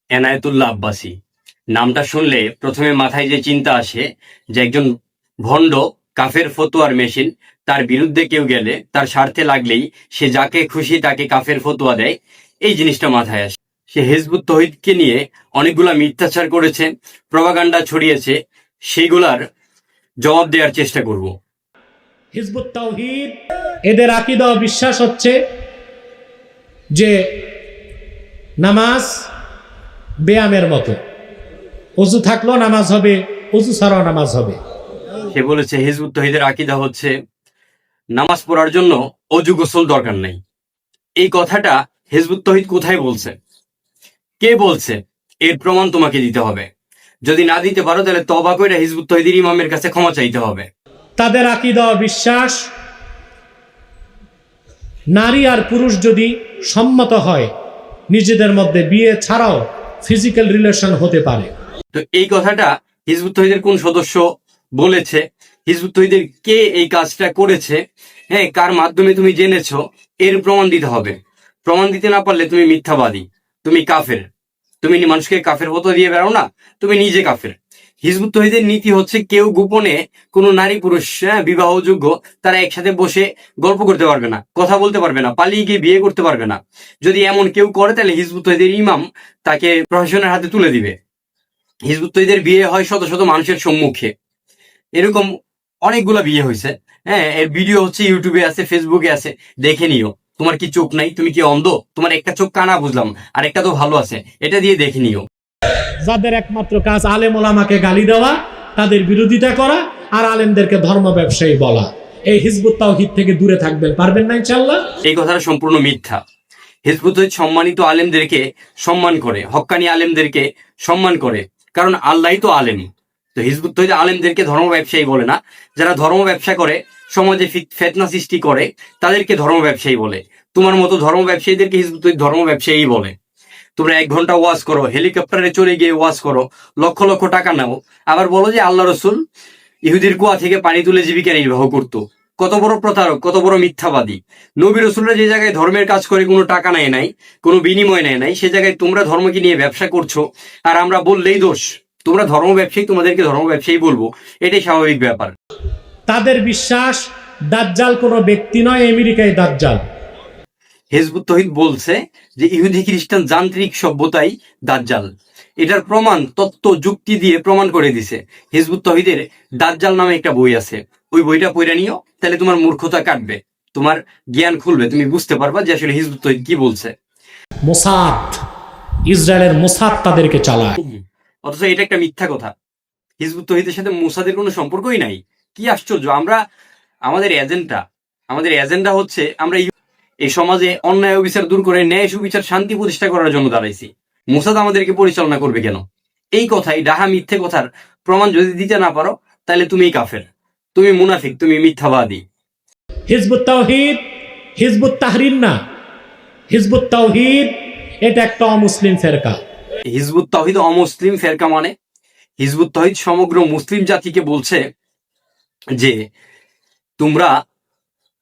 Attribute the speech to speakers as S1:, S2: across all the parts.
S1: এনায়েতুল্লাহ আব্বাসী নামটা শুনলে প্রথমে মাথায় যে চিন্তা আসে যে একজন ভণ্ড কাফের ফতোয়ার মেশিন, তার বিরুদ্ধে কেউ গেলে, তার স্বার্থে লাগলেই সে যাকে খুশি তাকে কাফের ফতোয়া দেয়, এই জিনিসটা মাথায় আসে। সে হিজবুত তৌহিদকে নিয়ে অনেকগুলা মিথ্যাচার করেছে, প্রপাগান্ডা ছড়িয়েছে, সেইগুলার জবাব দেওয়ার চেষ্টা করব।
S2: হিজবুত তাওহীদ এদের আকীদা ও বিশ্বাস হচ্ছে যে নামাজ ব্যায়ামের মতো, ওযু থাকলেও নামাজ হবে, ওযু ছাড়াও নামাজ হবে।
S1: সে বলেছে হিজবুত তৌহিদের আকীদা হচ্ছে নামাজ পড়ার জন্য অজু গোসল দরকার নেই। এই কথাটা হিজবুত তৌহিদ কোথায় বলছে, কে বলছে, এর প্রমাণ তোমাকে দিতে হবে। যদি না দিতে পারো তাহলে তওবা করে হিজবুত তৌহিদের ইমামের কাছে ক্ষমা চাইতে হবে।
S2: তাদের আকীদা ও বিশ্বাস নারী আর পুরুষ যদি সম্মত হয় নিজেদের মধ্যে বিয়ে ছাড়াও ফিজিক্যাল রিলেশন হতে পারে।
S1: তো এই কথাটা হিজবুত তৌহিদের কোন সদস্য বলেছে, হিজবুত তৌহিদের কে এই কাজটা করেছে, হ্যাঁ, কার মাধ্যমে তুমি জেনেছো, এর প্রমাণ দিতে হবে। প্রমাণ দিতে না পারলে তুমি মিথ্যাবাদী, তুমি কাফের। তুমি মানুষকে কাফের ফতোয়া দিয়ে বেড়াও না, তুমি নিজে কাফের। হিজবুত তৌহিদের নীতি হচ্ছে কেউ গোপনে কোনো নারী পুরুষ বিবাহযোগ্য তারা একসাথে বসে গল্প করতে পারবে না, কথা বলতে পারবে না, পালিয়ে গিয়ে বিয়ে করতে পারবে না। যদি এমন কেউ করে তাহলে হিজবুত তৌহিদের ইমাম তাকে প্রশাসনের হাতে তুলে দিবে। হিজবুত তৌহিদের বিয়ে হয় শত শত মানুষের সম্মুখে, এরকম অনেকগুলা বিয়ে হয়েছে। হ্যাঁ, এর ভিডিও হচ্ছে ইউটিউবে আছে, ফেসবুকে আছে, দেখে নিও। তোমার কি চোখ নাই? তুমি কি অন্ধ? তোমার একটা চোখ কানা বুঝলাম, আর একটা তো ভালো আছে, এটা দিয়ে দেখে নিও।
S2: যাদের একমাত্র কাজ আলেম ওলামাকে গালি দেওয়া, তাদের বিরোধিতা করা, আর আলেমদেরকে ধর্ম ব্যবসায়ী বলা, এই হিজবুত তাওহীদ থেকে দূরে থাকবেন, পারবেন না ইনশাআল্লাহ।
S1: এই কথাটা সম্পূর্ণ মিথ্যা। হিজবুত তৌহিদ সম্মানিত আলেমদেরকে সম্মান করে, হক্কানি আলেমদেরকে সম্মান করে, কারণ আল্লাহই তো আলেম। তো হিজবুত তৌহিদ আলেমদেরকে ধর্ম ব্যবসায়ী বলে না। যারা ধর্ম ব্যবসা করে, সমাজে ফিতনা সৃষ্টি করে, তাদেরকে ধর্ম ব্যবসায়ী বলে। তোমার মতো ধর্ম ব্যবসায়ীদেরকে হিজবুত তৌহিদ ধর্ম ব্যবসায়ী বলে। তোমরা 1 ঘন্টা ওয়াজ করো, হেলিকপ্টারে চলে গিয়ে ওয়াজ করো, লক্ষ লক্ষ টাকা নাও, আবার বলো যে আল্লাহ রসুল ইহুদির কুয়া থেকে পানি তুলে জীবিকা নির্বাহ করতো। কত বড় প্রতারক, কত বড় মিথ্যাবাদী। নবী রসুলরা যে জায়গায় ধর্মের কাজ করে কোনো টাকা নেয় নাই, কোনো বিনিময় নেয় নাই, সে জায়গায় তোমরা ধর্মকে নিয়ে ব্যবসা করছো, আর আমরা বললেই দোষ। তোমরা ধর্ম ব্যবসায়ী, তোমাদেরকে ধর্ম ব্যবসায়ী বলবো, এটাই স্বাভাবিক ব্যাপার।
S2: তাদের বিশ্বাস দাজ্জাল কোনো ব্যক্তি নয়, আমেরিকায় দাজ্জাল।
S1: হিজবুত তৌহিদ বলছে যে ইহুদি খ্রিস্টান যান্ত্রিক সভ্যতাই দাজ্জাল। এটার প্রমাণ তত্ত্ব যুক্তি দিয়ে প্রমাণ করে দিছে। হিজবুত তৌহিদের দাজ্জাল নামে একটা বই আছে, ওই বইটা পড়ে নিও, তাহলে তোমার মূর্খতা কাটবে, তোমার জ্ঞান খুলবে, তুমি বুঝতে পারবা যে আসলে হিজবুত তৌহিদ কি বলছে।
S2: মোসাদ, ইসরায়েলের মোসাদ তাদেরকে চালায়।
S1: অথচ এটা একটা মিথ্যা কথা। হিজবুত তৌহিদের সাথে মোসাদের কোনো সম্পর্কই নাই। কি আশ্চর্য! আমাদের এজেন্ডা হচ্ছে আমরা এই সমাজে অন্যায় অবিচার দূর করে ন্যায় সুবিচার শান্তি প্রতিষ্ঠা করার জন্য দাঁড়াইছি। মোসাদ আমাদেরকে পরিচালনা করবে কেন? এই কথাই ডাহা মিথ্যে কথার প্রমাণ যদি দিতে না পারো, তাহলে তুমি কাফের, তুমি মুনাফিক, তুমি মিথ্যাবাদী।
S2: হিজবুত তাওহীদ হিজবুত তাহরীর না, হিজবুত তাওহীদ এটা একটা অমুসলিম ফেরকা।
S1: হিজবুত তাওহীদ অমুসলিম ফেরকা মানে? হিজবুত তাওহীদ সমগ্র মুসলিম জাতিকে বলছে যে তোমরা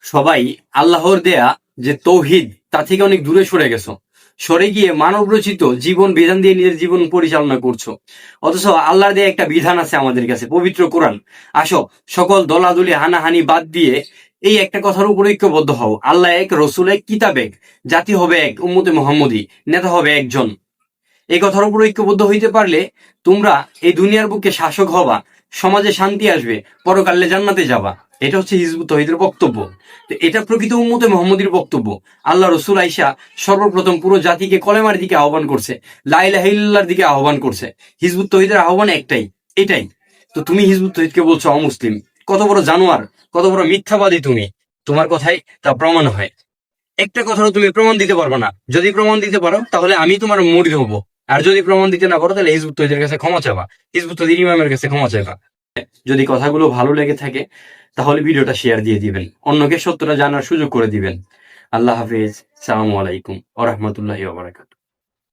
S1: সবাই আল্লাহর দেয়া যে তৌহিদ, তা থেকে অনেক দূরে সরে গেছো, সরে গিয়ে মানব রচিত জীবন বিধান দিয়ে নিজের জীবন পরিচালনা করছো। অথচ আল্লাহর দেয়া একটা বিধান আছে আমাদের কাছে, পবিত্র কোরআন। আসো, সকল দলাদলি হানাহানি বাদ দিয়ে এই একটা কথার উপর ঐক্যবদ্ধ হও, আল্লাহ এক, রসুল এক, কিতাব এক, জাতি হবে এক, উম্মতে মুহাম্মদী, নেতা হবে একজন। এই কথার উপর ঐক্যবদ্ধ হইতে পারলে তোমরা এই দুনিয়ার বুকে শাসক হবা, সমাজে শান্তি আসবে, পরকালে জান্নাতে যাবা। এটা হচ্ছে হিজবুত তাওহীদের বক্তব্য। তো এটা প্রকৃত উম্মতে মুহাম্মদীর বক্তব্য। আল্লাহ রসুল আইসা সর্বপ্রথম পুরো জাতিকে কলেমার দিকে আহ্বান করছে, লা ইলাহা ইল্লাল্লাহর দিকে আহ্বান করছে। হিজবুত তাওহীদের আহ্বান একটাই, এটাই। তো তুমি হিজবুত তাওহীদকে বলছো অমুসলিম। কত বড় জানোয়ার, কত বড় মিথ্যাবাদী তুমি! তোমার কথাই তা প্রমাণ হয়। একটা কথাও তুমি প্রমাণ দিতে পারবে না। যদি প্রমাণ দিতে পারো তাহলে আমি তোমার মুরিদ হবো, আর যদি প্রমাণ দিতে না পারো তাহলে হিজবুত তাওহীদের কাছে ক্ষমা চাইবা, হিজবুত তাওহীদের ইমামের কাছে ক্ষমা চাইবা। যদি কথাগুলো ভালো লেগে থাকে তাহলে ভিডিওটা শেয়ার দিয়ে দিবেন, অন্যকে সত্যটা জানার সুযোগ করে দিবেন। আল্লাহ হাফিজ, সালামু আলাইকুম ওয়া রাহমাতুল্লাহি ওয়া বারাকাতুহু।